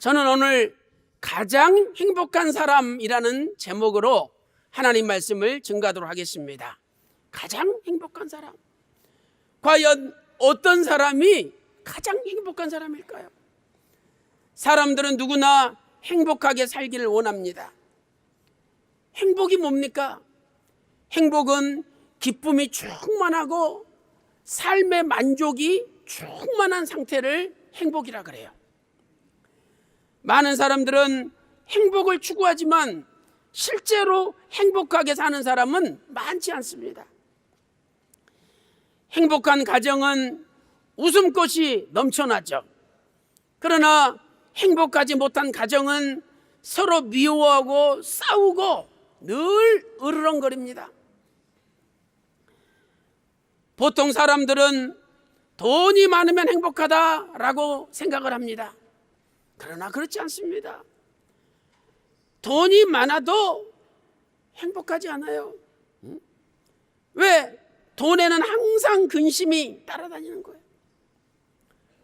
저는 오늘 가장 행복한 사람이라는 제목으로 하나님 말씀을 증거하도록 하겠습니다. 가장 행복한 사람. 과연 어떤 사람이 가장 행복한 사람일까요? 사람들은 누구나 행복하게 살기를 원합니다. 행복이 뭡니까? 행복은 기쁨이 충만하고 삶의 만족이 충만한 상태를 행복이라 그래요. 많은 사람들은 행복을 추구하지만 실제로 행복하게 사는 사람은 많지 않습니다. 행복한 가정은 웃음꽃이 넘쳐나죠. 그러나 행복하지 못한 가정은 서로 미워하고 싸우고 늘 으르렁거립니다. 보통 사람들은 돈이 많으면 행복하다라고 생각을 합니다. 그러나 그렇지 않습니다. 돈이 많아도 행복하지 않아요. 왜? 돈에는 항상 근심이 따라다니는 거예요.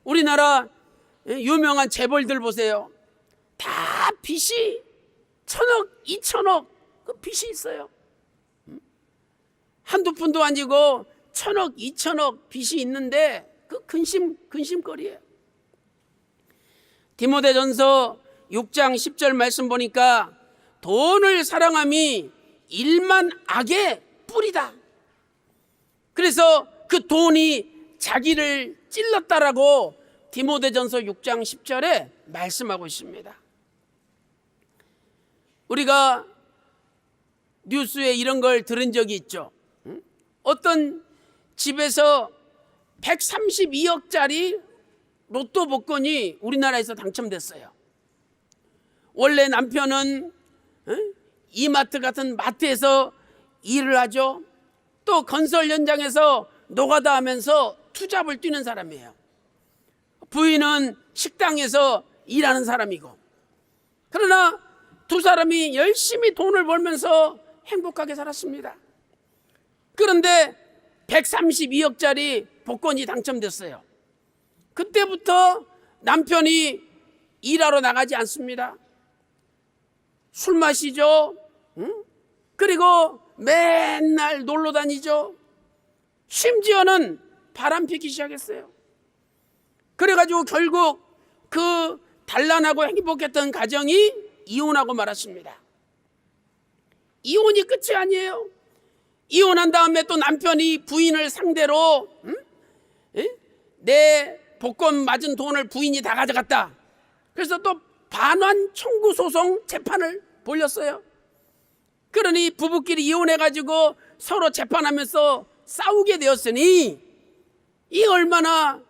우리나라 유명한 재벌들 보세요. 다 빚이 1,000억, 2,000억 그 빚이 있어요. 한두 푼도 아니고 1,000억, 2,000억 빚이 있는데 그 근심거리예요. 디모데전서 6장 10절 말씀 보니까 돈을 사랑함이 일만 악의 뿌리다. 그래서 그 돈이 자기를 찔렀다라고 디모데전서 6장 10절에 말씀하고 있습니다. 우리가 뉴스에 이런 걸 들은 적이 있죠. 어떤 집에서 132억짜리 로또 복권이 우리나라에서 당첨됐어요. 원래 남편은 이마트 같은 마트에서 일을 하죠. 또 건설 현장에서 노가다 하면서 투잡을 뛰는 사람이에요. 부인은 식당에서 일하는 사람이고. 그러나 두 사람이 열심히 돈을 벌면서 행복하게 살았습니다. 그런데 132억짜리 복권이 당첨됐어요. 그때부터 남편이 일하러 나가지 않습니다. 술 마시죠. 그리고 맨날 놀러 다니죠. 심지어는 바람 피기 시작했어요. 그래가지고 결국 그 단란하고 행복했던 가정이 이혼하고 말았습니다. 이혼이 끝이 아니에요. 이혼한 다음에 또 남편이 부인을 상대로 내 복권 맞은 돈을 부인이 다 가져갔다. 그래서 또 반환 청구 소송 재판을 벌였어요. 그러니 부부끼리 이혼해가지고 서로 재판하면서 싸우게 되었으니 이 얼마나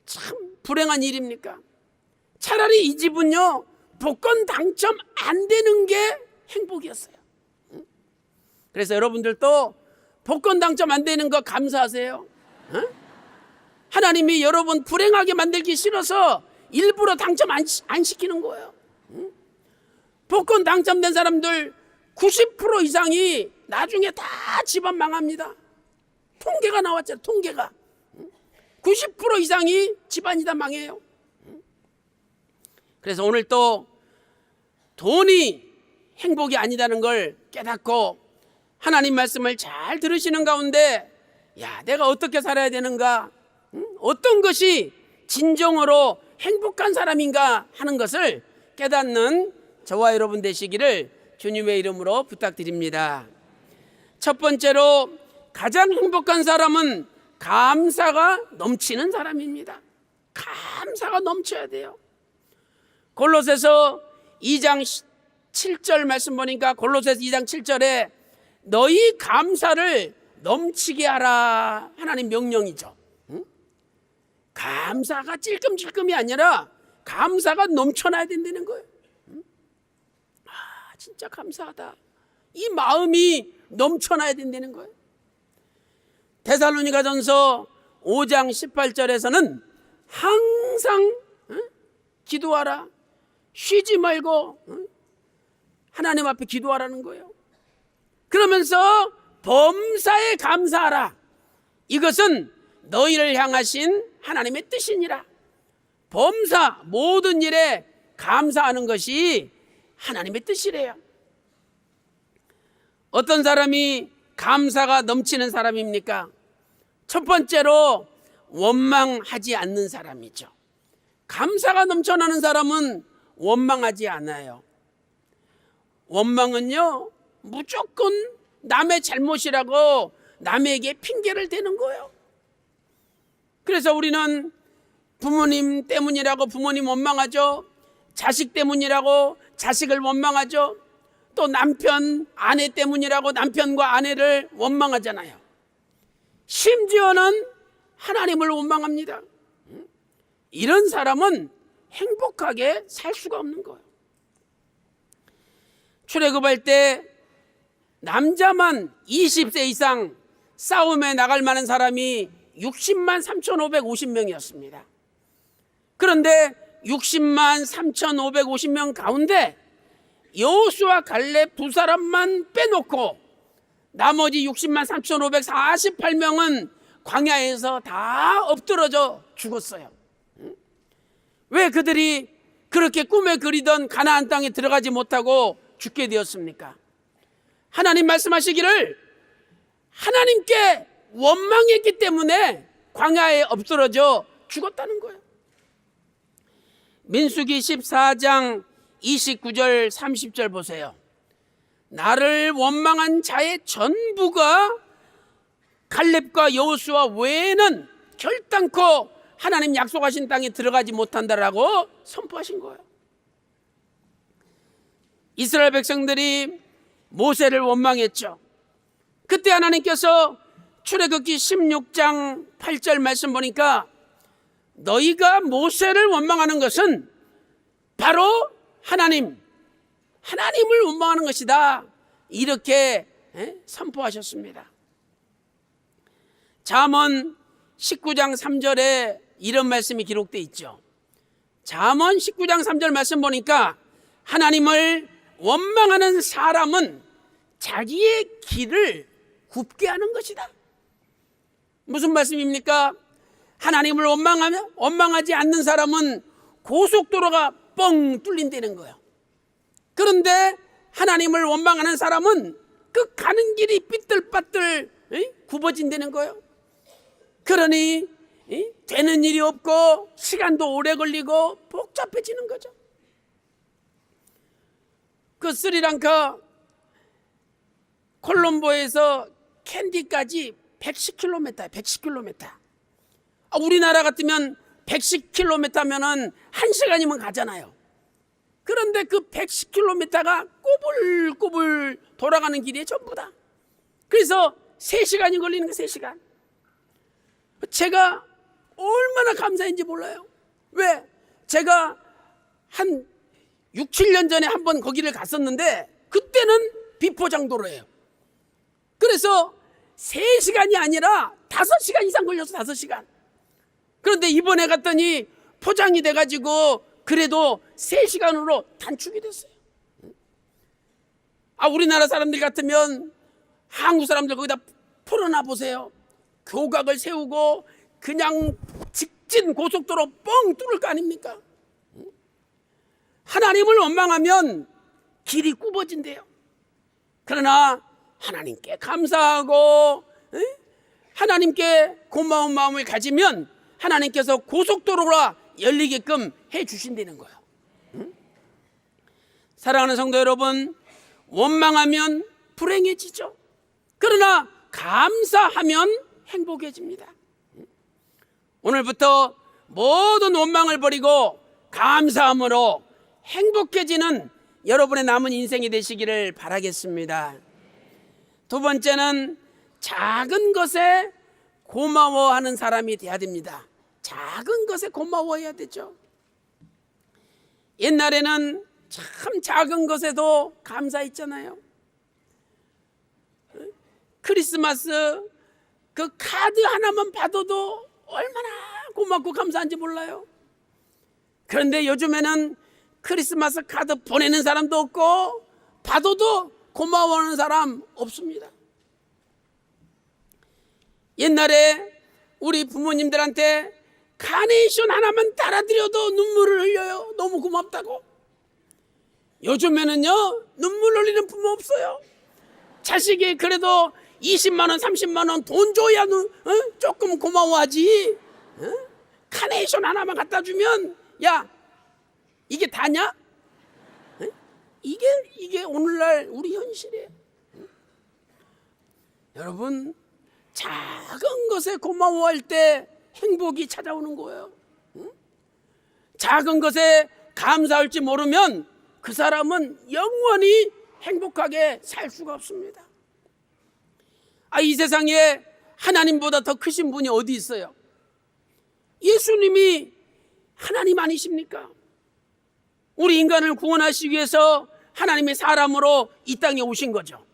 참 불행한 일입니까? 차라리 이 집은요 복권 당첨 안 되는 게 행복이었어요. 그래서 여러분들도 복권 당첨 안 되는 거 감사하세요. 하나님이 여러분 불행하게 만들기 싫어서 일부러 당첨 안 시키는 거예요. 복권 당첨된 사람들 90% 이상이 나중에 다 집안 망합니다. 통계가 나왔잖아요. 통계가 90% 이상이 집안이 다 망해요. 그래서 오늘 또 돈이 행복이 아니다는 걸 깨닫고 하나님 말씀을 잘 들으시는 가운데 야, 내가 어떻게 살아야 되는가, 어떤 것이 진정으로 행복한 사람인가 하는 것을 깨닫는 저와 여러분 되시기를 주님의 이름으로 부탁드립니다. 첫 번째로 가장 행복한 사람은 감사가 넘치는 사람입니다. 감사가 넘쳐야 돼요. 골로새서 2장 7절 말씀 보니까 골로새서 2장 7절에 너희 감사를 넘치게 하라 하나님 명령이죠. 감사가 찔끔찔끔이 아니라 감사가 넘쳐나야 된다는 거예요. 아, 진짜 감사하다. 이 마음이 넘쳐나야 된다는 거예요. 데살로니가전서 5장 18절에서는 항상 기도하라, 쉬지 말고 하나님 앞에 기도하라는 거예요. 그러면서 범사에 감사하라. 이것은 너희를 향하신 하나님의 뜻이니라. 범사 모든 일에 감사하는 것이 하나님의 뜻이래요. 어떤 사람이 감사가 넘치는 사람입니까? 첫 번째로 원망하지 않는 사람이죠. 감사가 넘쳐나는 사람은 원망하지 않아요. 원망은요, 무조건 남의 잘못이라고 남에게 핑계를 대는 거예요. 그래서 우리는 부모님 때문이라고 부모님 원망하죠. 자식 때문이라고 자식을 원망하죠. 또 남편, 아내 때문이라고 남편과 아내를 원망하잖아요. 심지어는 하나님을 원망합니다. 이런 사람은 행복하게 살 수가 없는 거예요. 출애굽할 때 남자만 20세 이상 싸움에 나갈 만한 사람이 60만 3,550명이었습니다. 그런데 60만 3,550명 가운데 여호수아 갈렙 두 사람만 빼놓고 나머지 60만 3,548명은 광야에서 다 엎드러져 죽었어요. 왜 그들이 그렇게 꿈에 그리던 가나안 땅에 들어가지 못하고 죽게 되었습니까? 하나님 말씀하시기를 하나님께 원망했기 때문에 광야에 엎드러져 죽었다는 거예요. 민수기 14장 29절 30절 보세요. 나를 원망한 자의 전부가 갈렙과 여호수아 외에는 결단코 하나님 약속하신 땅에 들어가지 못한다라고 선포하신 거예요. 이스라엘 백성들이 모세를 원망했죠. 그때 하나님께서 출애굽기 16장 8절 말씀 보니까 너희가 모세를 원망하는 것은 바로 하나님을 원망하는 것이다, 이렇게 선포하셨습니다. 잠언 19장 3절에 이런 말씀이 기록되어 있죠. 잠언 19장 3절 말씀 보니까 하나님을 원망하는 사람은 자기의 길을 굽게 하는 것이다. 무슨 말씀입니까? 하나님을 원망하지 않는 사람은 고속도로가 뻥 뚫린다는 거예요. 그런데 하나님을 원망하는 사람은 그 가는 길이 삐뚤빠뚤 굽어진다는 거예요. 그러니 되는 일이 없고 시간도 오래 걸리고 복잡해지는 거죠. 그 스리랑카 콜롬보에서 캔디까지 110km, 110km. 우리나라 같으면 110km면은 1시간이면 가잖아요. 그런데 그 110km가 꼬불꼬불 돌아가는 길이 전부다. 그래서 3시간이 걸리는 거예요. 3시간. 제가 얼마나 감사한지 몰라요. 왜? 제가 한 6, 7년 전에 한번 거기를 갔었는데 그때는 비포장도로예요. 그래서 3시간이 아니라 5시간 이상 걸려서 5시간. 그런데 이번에 갔더니 포장이 돼가지고 그래도 3시간으로 단축이 됐어요. 우리나라 사람들 같으면 한국 사람들 거기다 풀어놔 보세요. 교각을 세우고 그냥 직진 고속도로 뻥 뚫을 거 아닙니까? 하나님을 원망하면 길이 굽어진대요. 그러나 하나님께 감사하고 하나님께 고마운 마음을 가지면 하나님께서 고속도로가 열리게끔 해 주신다는 거예요. 사랑하는 성도 여러분, 원망하면 불행해지죠. 그러나 감사하면 행복해집니다. 오늘부터 모든 원망을 버리고 감사함으로 행복해지는 여러분의 남은 인생이 되시기를 바라겠습니다. 두 번째는 작은 것에 고마워하는 사람이 돼야 됩니다. 작은 것에 고마워해야 되죠. 옛날에는 참 작은 것에도 감사했잖아요. 크리스마스 그 카드 하나만 받아도 얼마나 고맙고 감사한지 몰라요. 그런데 요즘에는 크리스마스 카드 보내는 사람도 없고 받아도 고마워하는 사람 없습니다. 옛날에 우리 부모님들한테 카네이션 하나만 따라드려도 눈물을 흘려요. 너무 고맙다고. 요즘에는요, 눈물 흘리는 부모 없어요. 자식이 그래도 20만 원, 30만 원 돈 줘야 조금 고마워하지. 카네이션 하나만 갖다 주면 야, 이게 다냐? 이게 오늘날 우리 현실이에요. 여러분, 작은 것에 고마워할 때 행복이 찾아오는 거예요. 작은 것에 감사할 줄 모르면 그 사람은 영원히 행복하게 살 수가 없습니다. 이 세상에 하나님보다 더 크신 분이 어디 있어요? 예수님이 하나님 아니십니까? 우리 인간을 구원하시기 위해서 하나님의 사람으로 이 땅에 오신 거죠.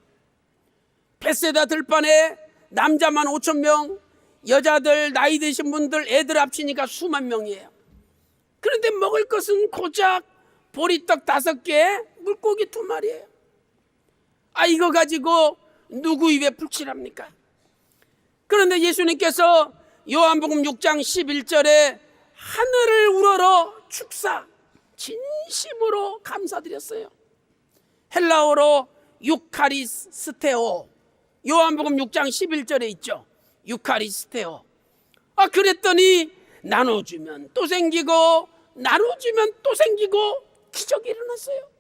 벳세다 들판에 남자만 5,000명, 여자들, 나이 드신 분들, 애들 합치니까 수만 명이에요. 그런데 먹을 것은 고작 보리떡 5개, 물고기 2마리예요. 이거 가지고 누구 입에 불칠합니까? 그런데 예수님께서 요한복음 6장 11절에 하늘을 우러러 축사, 진심으로 감사드렸어요. 헬라어로 유카리스테오, 요한복음 6장 11절에 있죠. 유카리스테오. 그랬더니 나눠주면 또 생기고 나눠주면 또 생기고 기적이 일어났어요.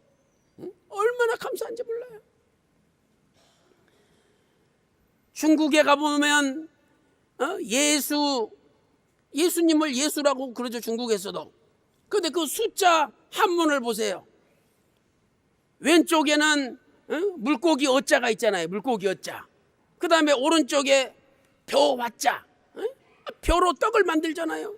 얼마나 감사한지 몰라요. 중국에 가보면 예수님을 예수라고 그러죠, 중국에서도. 그런데 그 숫자 한문을 보세요. 왼쪽에는 물고기 어자가 있잖아요. 물고기 어자. 그 다음에 오른쪽에 벼 화자. 벼로 떡을 만들잖아요.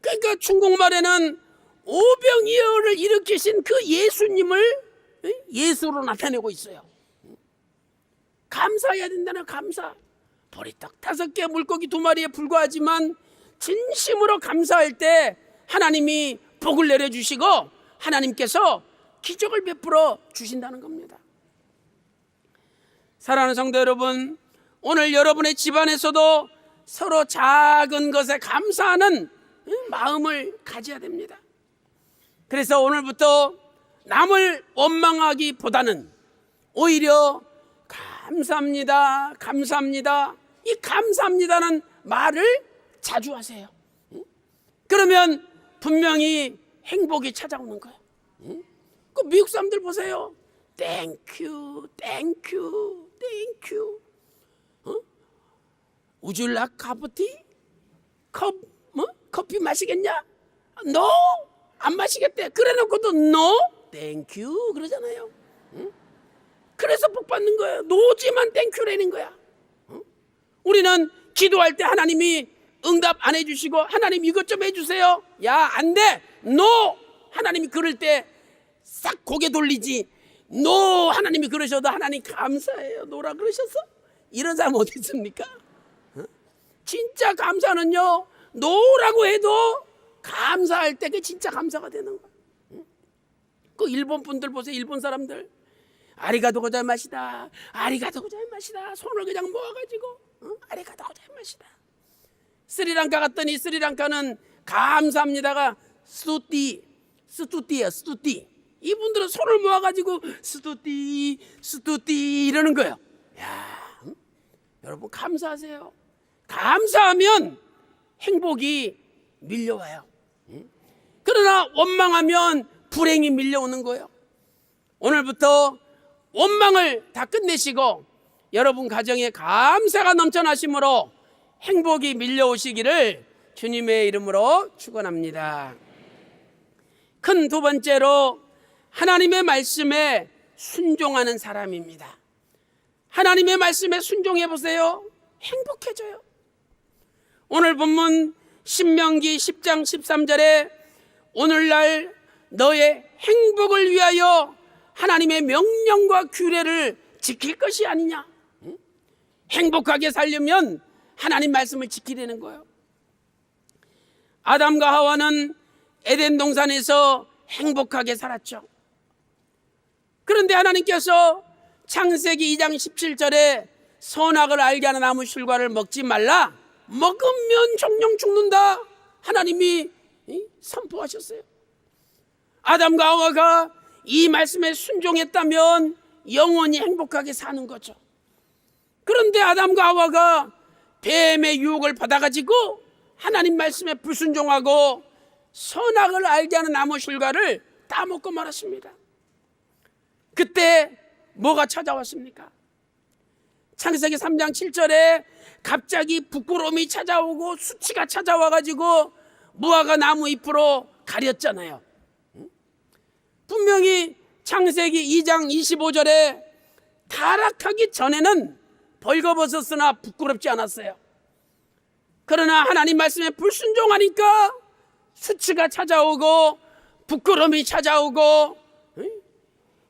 그러니까 중국말에는 오병이어를 일으키신 그 예수님을 예수로 나타내고 있어요. 감사해야 된다는 감사. 보리떡 5개, 물고기 2마리에 불과하지만 진심으로 감사할 때 하나님이 복을 내려주시고 하나님께서 기적을 베풀어 주신다는 겁니다. 사랑하는 성도 여러분, 오늘 여러분의 집안에서도 서로 작은 것에 감사하는 마음을 가져야 됩니다. 그래서 오늘부터 남을 원망하기보다는 오히려 감사합니다, 감사합니다, 이 감사합니다는 말을 자주 하세요. 그러면 분명히 행복이 찾아오는 거예요. 그 미국 사람들 보세요. 땡큐, 땡큐, 땡큐. Would you like coffee tea? 커피 마시겠냐? No, 안 마시겠대. 그래놓고도 no, thank you 그러잖아요. 그래서 복 받는 거예요. 노지만 땡큐라는 거야. 우리는 기도할 때 하나님이 응답 안 해주시고 하나님 이것 좀 해주세요. 야, 안 돼. no. 하나님이 그럴 때 싹 고개 돌리지. no. 하나님이 그러셔도 하나님 감사해요. 노라 그러셨어? 이런 사람 어디 있습니까? 진짜 감사는요, 노라고 해도 감사할 때 그게 진짜 감사가 되는 거예요. 그 일본 분들 보세요. 일본 사람들 아리가토 고자이마시다, 아리가토 고자이마시다, 손을 그냥 모아가지고 아리가토 고자이마시다. 스리랑카 갔더니 스리랑카는 감사합니다가 스투띠예요. 스투띠. 이분들은 손을 모아가지고 스투띠 이러는 거예요. 야, 여러분 감사하세요. 감사하면 행복이 밀려와요. 그러나 원망하면 불행이 밀려오는 거예요. 오늘부터 원망을 다 끝내시고 여러분 가정에 감사가 넘쳐나심으로 행복이 밀려오시기를 주님의 이름으로 축원합니다. 큰 두 번째로 하나님의 말씀에 순종하는 사람입니다. 하나님의 말씀에 순종해 보세요. 행복해져요. 오늘 본문 신명기 10장 13절에 오늘날 너의 행복을 위하여 하나님의 명령과 규례를 지킬 것이 아니냐. 행복하게 살려면 하나님 말씀을 지키려는 거예요. 아담과 하와는 에덴 동산에서 행복하게 살았죠. 그런데 하나님께서 창세기 2장 17절에 선악을 알게 하는 나무 실과를 먹지 말라, 먹으면 정령 죽는다, 하나님이 선포하셨어요. 아담과 하와가 이 말씀에 순종했다면 영원히 행복하게 사는 거죠. 그런데 아담과 하와가 뱀의 유혹을 받아가지고 하나님 말씀에 불순종하고 선악을 알게 하는 나무 실과를 따먹고 말았습니다. 그때 뭐가 찾아왔습니까? 창세기 3장 7절에 갑자기 부끄러움이 찾아오고 수치가 찾아와가지고 무화과 나무 잎으로 가렸잖아요. 분명히 창세기 2장 25절에 타락하기 전에는 벌거벗었으나 부끄럽지 않았어요. 그러나 하나님 말씀에 불순종하니까 수치가 찾아오고 부끄러움이 찾아오고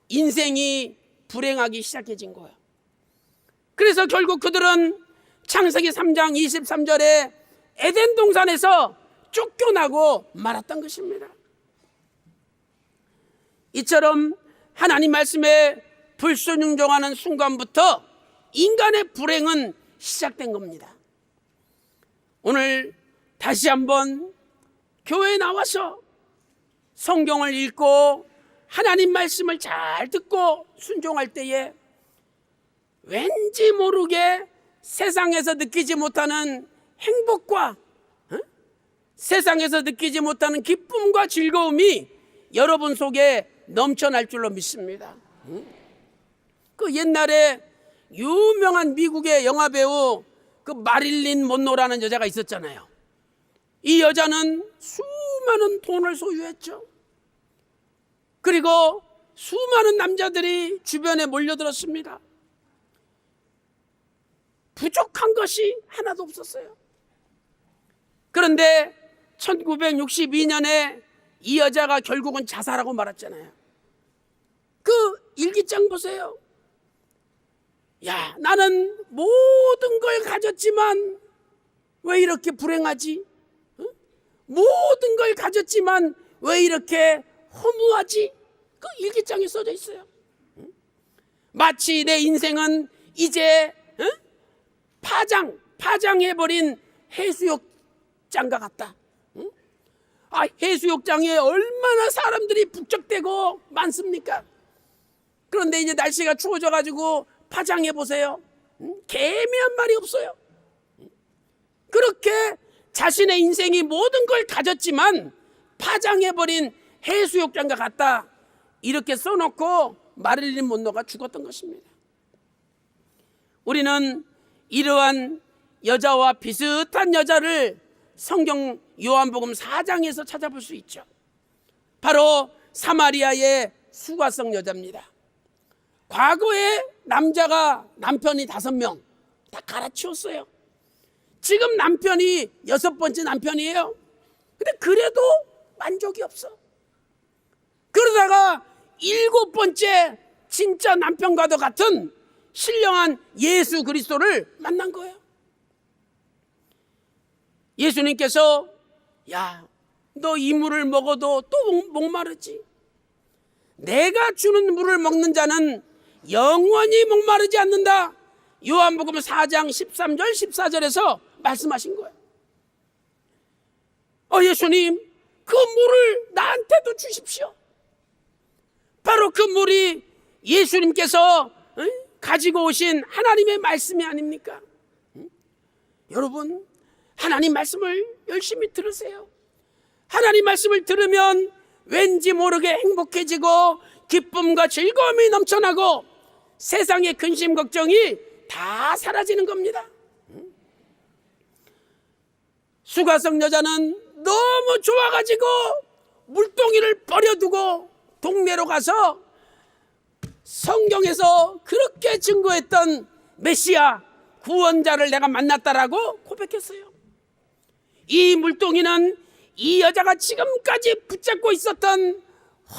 인생이 불행하기 시작해진 거예요. 그래서 결국 그들은 창세기 3장 23절에 에덴 동산에서 쫓겨나고 말았던 것입니다. 이처럼 하나님 말씀에 불순종하는 순간부터 인간의 불행은 시작된 겁니다. 오늘 다시 한번 교회에 나와서 성경을 읽고 하나님 말씀을 잘 듣고 순종할 때에 왠지 모르게 세상에서 느끼지 못하는 행복과 세상에서 느끼지 못하는 기쁨과 즐거움이 여러분 속에 넘쳐날 줄로 믿습니다. 그 옛날에 유명한 미국의 영화배우 그 마릴린 먼로라는 여자가 있었잖아요. 이 여자는 수많은 돈을 소유했죠. 그리고 수많은 남자들이 주변에 몰려들었습니다. 부족한 것이 하나도 없었어요. 그런데 1962년에 이 여자가 결국은 자살하고 말았잖아요. 그 일기장 보세요. 야, 나는 모든 걸 가졌지만 왜 이렇게 불행하지? 모든 걸 가졌지만 왜 이렇게 허무하지? 그 일기장에 써져 있어요. 마치 내 인생은 이제 파장해버린 해수욕장과 같다. 해수욕장에 얼마나 사람들이 북적대고 많습니까? 그런데 이제 날씨가 추워져가지고 파장해 보세요. 개미 한 마리 없어요. 그렇게 자신의 인생이 모든 걸 가졌지만 파장해버린 해수욕장과 같다. 이렇게 써놓고 마릴린 먼로가 죽었던 것입니다. 우리는 이러한 여자와 비슷한 여자를 성경 요한복음 4장에서 찾아볼 수 있죠. 바로 사마리아의 수가성 여자입니다. 과거에 남편이 5명 다 갈아치웠어요. 지금 남편이 6번째 남편이에요. 근데 그래도 만족이 없어. 그러다가 7번째 진짜 남편과도 같은 신령한 예수 그리스도를 만난 거예요. 예수님께서 야, 너 이 물을 먹어도 또 목마르지. 내가 주는 물을 먹는 자는 영원히 목마르지 않는다. 요한복음 4장 13절 14절에서 말씀하신 거예요. 예수님, 그 물을 나한테도 주십시오. 바로 그 물이 예수님께서 가지고 오신 하나님의 말씀이 아닙니까? 여러분, 하나님 말씀을 열심히 들으세요. 하나님 말씀을 들으면 왠지 모르게 행복해지고 기쁨과 즐거움이 넘쳐나고 세상의 근심 걱정이 다 사라지는 겁니다. 수가성 여자는 너무 좋아가지고 물동이를 버려두고 동네로 가서 성경에서 그렇게 증거했던 메시아 구원자를 내가 만났다라고 고백했어요. 이 물동이는 이 여자가 지금까지 붙잡고 있었던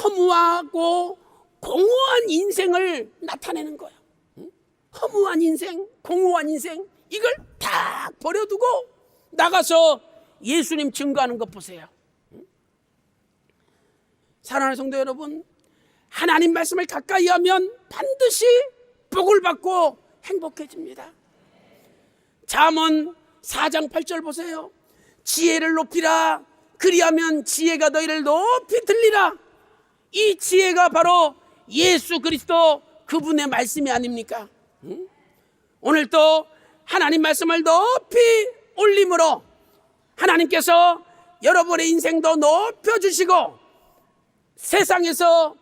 허무하고 공허한 인생을 나타내는 거예요. 허무한 인생, 공허한 인생, 이걸 다 버려두고 나가서 예수님 증거하는 것 보세요. 사랑하는 성도 여러분, 하나님 말씀을 가까이 하면 반드시 복을 받고 행복해집니다. 잠언 4장 8절 보세요. 지혜를 높이라, 그리하면 지혜가 너희를 높이 들리라. 이 지혜가 바로 예수 그리스도 그분의 말씀이 아닙니까? 오늘 또 하나님 말씀을 높이 올림으로 하나님께서 여러분의 인생도 높여주시고 세상에서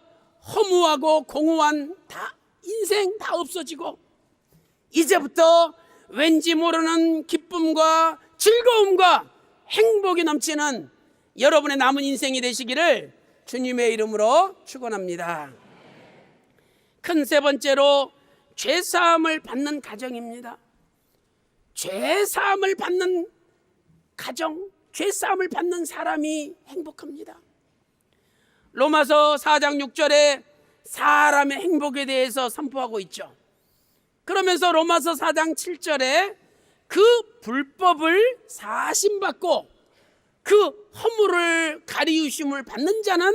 허무하고 공허한 인생 다 없어지고 이제부터 왠지 모르는 기쁨과 즐거움과 행복이 넘치는 여러분의 남은 인생이 되시기를 주님의 이름으로 축원합니다. 큰 세 번째로 죄사함을 받는 가정입니다. 죄사함을 받는 가정, 죄사함을 받는 사람이 행복합니다. 로마서 4장 6절에 사람의 행복에 대해서 선포하고 있죠. 그러면서 로마서 4장 7절에 그 불법을 사심받고 그 허물을 가리우심을 받는 자는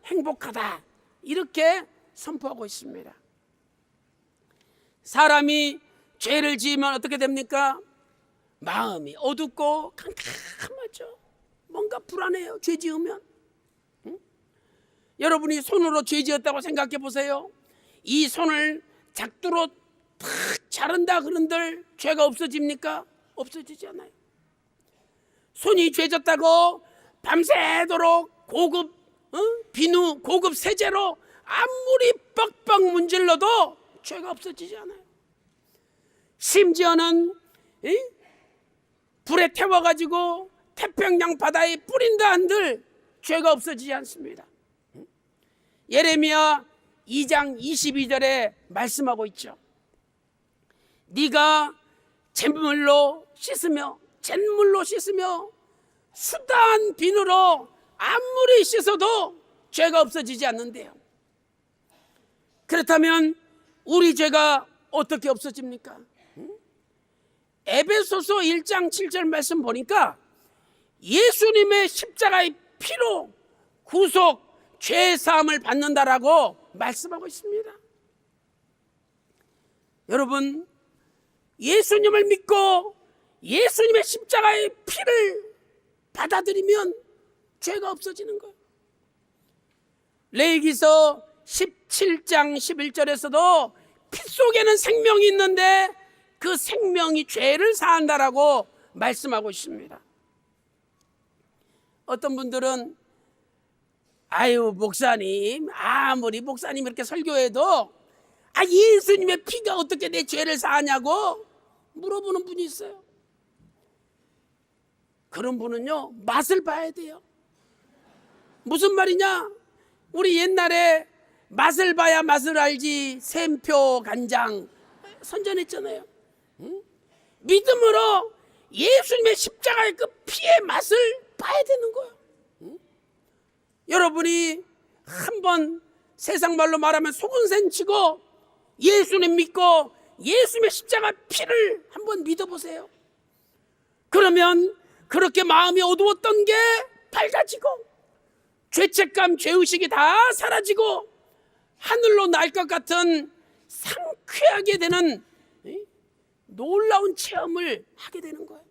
행복하다, 이렇게 선포하고 있습니다. 사람이 죄를 지으면 어떻게 됩니까? 마음이 어둡고 캄캄하죠. 뭔가 불안해요, 죄 지으면. 여러분이 손으로 죄 지었다고 생각해 보세요. 이 손을 작두로 탁 자른다 그런들 죄가 없어집니까? 없어지지 않아요. 손이 죄졌다고 밤새도록 고급 비누, 고급 세제로 아무리 빡빡 문질러도 죄가 없어지지 않아요. 심지어는 불에 태워가지고 태평양 바다에 뿌린다 한들 죄가 없어지지 않습니다. 예레미야 2장 22절에 말씀하고 있죠. 네가 잿물로 씻으며 수다한 비누로 아무리 씻어도 죄가 없어지지 않는데요. 그렇다면 우리 죄가 어떻게 없어집니까? 에베소서 1장 7절 말씀 보니까 예수님의 십자가의 피로 구속, 죄사함을 받는다라고 말씀하고 있습니다. 여러분, 예수님을 믿고 예수님의 십자가의 피를 받아들이면 죄가 없어지는 거예요. 레위기서 17장 11절에서도 피 속에는 생명이 있는데 그 생명이 죄를 사한다라고 말씀하고 있습니다. 어떤 분들은 아유, 목사님, 아무리 목사님 이렇게 설교해도 예수님의 피가 어떻게 내 죄를 사하냐고 물어보는 분이 있어요. 그런 분은요, 맛을 봐야 돼요. 무슨 말이냐? 우리 옛날에 맛을 봐야 맛을 알지 샘표 간장 선전했잖아요. 믿음으로 예수님의 십자가의 그 피의 맛을 봐야 되는 거예요. 여러분이 한번 세상 말로 말하면 속은셈 치고 예수님 믿고 예수님의 십자가 피를 한번 믿어보세요. 그러면 그렇게 마음이 어두웠던 게 밝아지고 죄책감, 죄의식이 다 사라지고 하늘로 날 것 같은 상쾌하게 되는 놀라운 체험을 하게 되는 거예요.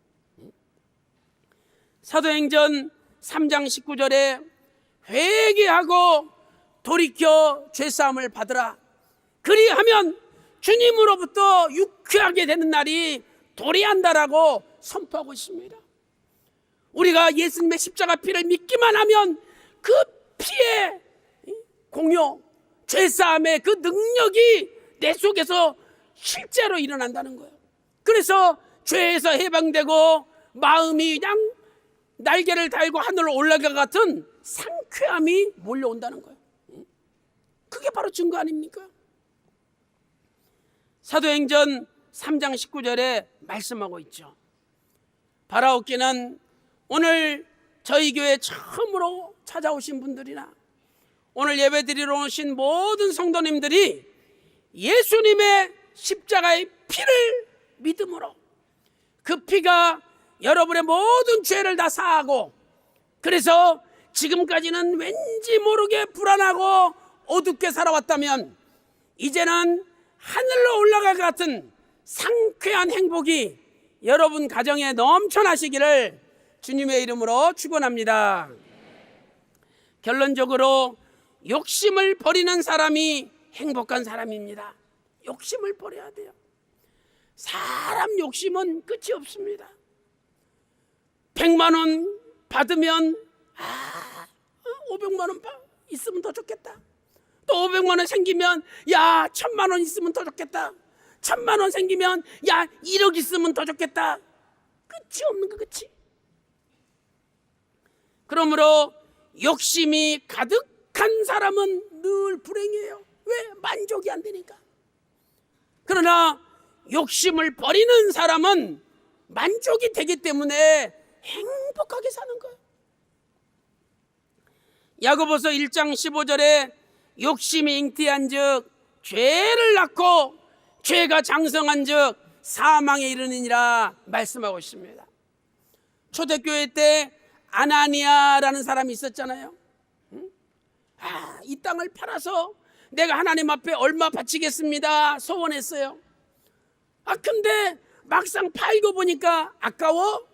사도행전 3장 19절에 회개하고 돌이켜 죄사함을 받으라. 그리하면 주님으로부터 유쾌하게 되는 날이 도래한다라고 선포하고 있습니다. 우리가 예수님의 십자가 피를 믿기만 하면 그 피의 공효, 죄사함의 그 능력이 내 속에서 실제로 일어난다는 거예요. 그래서 죄에서 해방되고 마음이 그냥 날개를 달고 하늘로 올라가 같은 상쾌함이 몰려온다는 거예요. 그게 바로 증거 아닙니까? 사도행전 3장 19절에 말씀하고 있죠. 바라옵기는 오늘 저희 교회 처음으로 찾아오신 분들이나 오늘 예배드리러 오신 모든 성도님들이 예수님의 십자가의 피를 믿음으로 그 피가 여러분의 모든 죄를 다 사하고 그래서 지금까지는 왠지 모르게 불안하고 어둡게 살아왔다면 이제는 하늘로 올라갈 것 같은 상쾌한 행복이 여러분 가정에 넘쳐나시기를 주님의 이름으로 축원합니다. 결론적으로 욕심을 버리는 사람이 행복한 사람입니다. 욕심을 버려야 돼요. 사람 욕심은 끝이 없습니다. 100만 원 받으면 500만 원 있으면 더 좋겠다. 또 500만 원 생기면 1000만 원 있으면 더 좋겠다. 1000만 원 생기면 1억 있으면 더 좋겠다. 끝이 없는 거 끝이. 그러므로 욕심이 가득한 사람은 늘 불행해요. 왜? 만족이 안 되니까. 그러나 욕심을 버리는 사람은 만족이 되기 때문에 행복하게 사는 거예요. 야고보서 1장 15절에 욕심이 잉태한 즉 죄를 낳고 죄가 장성한 즉 사망에 이르느니라 말씀하고 있습니다. 초대교회 때 아나니아라는 사람이 있었잖아요. 이 땅을 팔아서 내가 하나님 앞에 얼마 바치겠습니다 소원했어요. 근데 막상 팔고 보니까 아까워.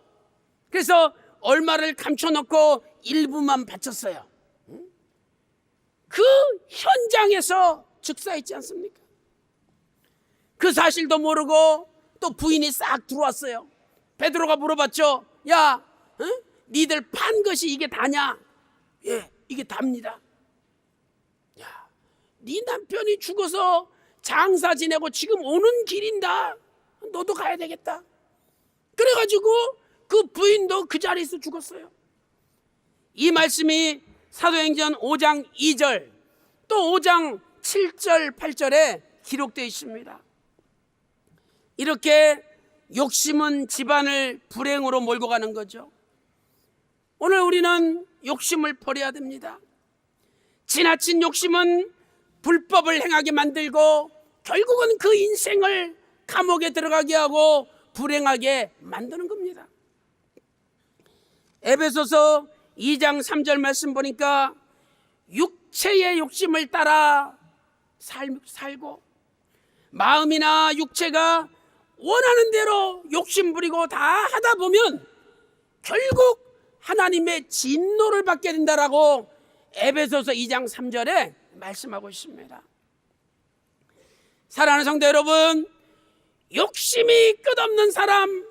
그래서 얼마를 감춰놓고 일부만 바쳤어요. 그 현장에서 즉사했지 않습니까? 그 사실도 모르고 또 부인이 싹 들어왔어요. 베드로가 물어봤죠. 야, 니들 판 것이 이게 다냐? 예, 이게 답니다. 야, 네 남편이 죽어서 장사 지내고 지금 오는 길인다. 너도 가야 되겠다. 그래가지고 그 부인도 그 자리에서 죽었어요. 이 말씀이 사도행전 5장 2절 또 5장 7절 8절에 기록되어 있습니다. 이렇게 욕심은 집안을 불행으로 몰고 가는 거죠. 오늘 우리는 욕심을 버려야 됩니다. 지나친 욕심은 불법을 행하게 만들고 결국은 그 인생을 감옥에 들어가게 하고 불행하게 만드는 겁니다. 에베소서 2장 3절 말씀 보니까 육체의 욕심을 따라 살고 마음이나 육체가 원하는 대로 욕심 부리고 다 하다 보면 결국 하나님의 진노를 받게 된다라고 에베소서 2장 3절에 말씀하고 있습니다. 사랑하는 성도 여러분, 욕심이 끝없는 사람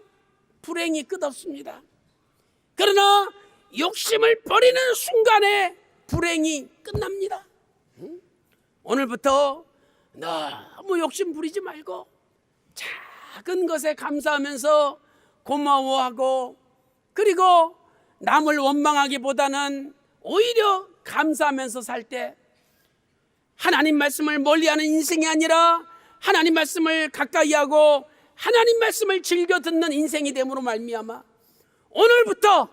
불행이 끝없습니다. 그러나 욕심을 버리는 순간에 불행이 끝납니다. 오늘부터 너무 욕심 부리지 말고 작은 것에 감사하면서 고마워하고 그리고 남을 원망하기보다는 오히려 감사하면서 살 때 하나님 말씀을 멀리하는 인생이 아니라 하나님 말씀을 가까이 하고 하나님 말씀을 즐겨 듣는 인생이 됨으로 말미암아 오늘부터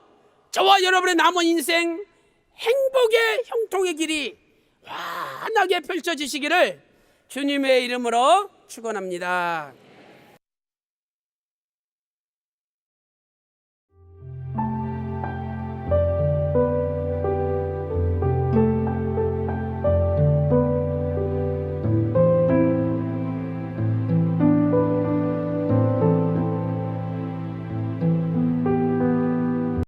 저와 여러분의 남은 인생 행복의 형통의 길이 환하게 펼쳐지시기를 주님의 이름으로 축원합니다.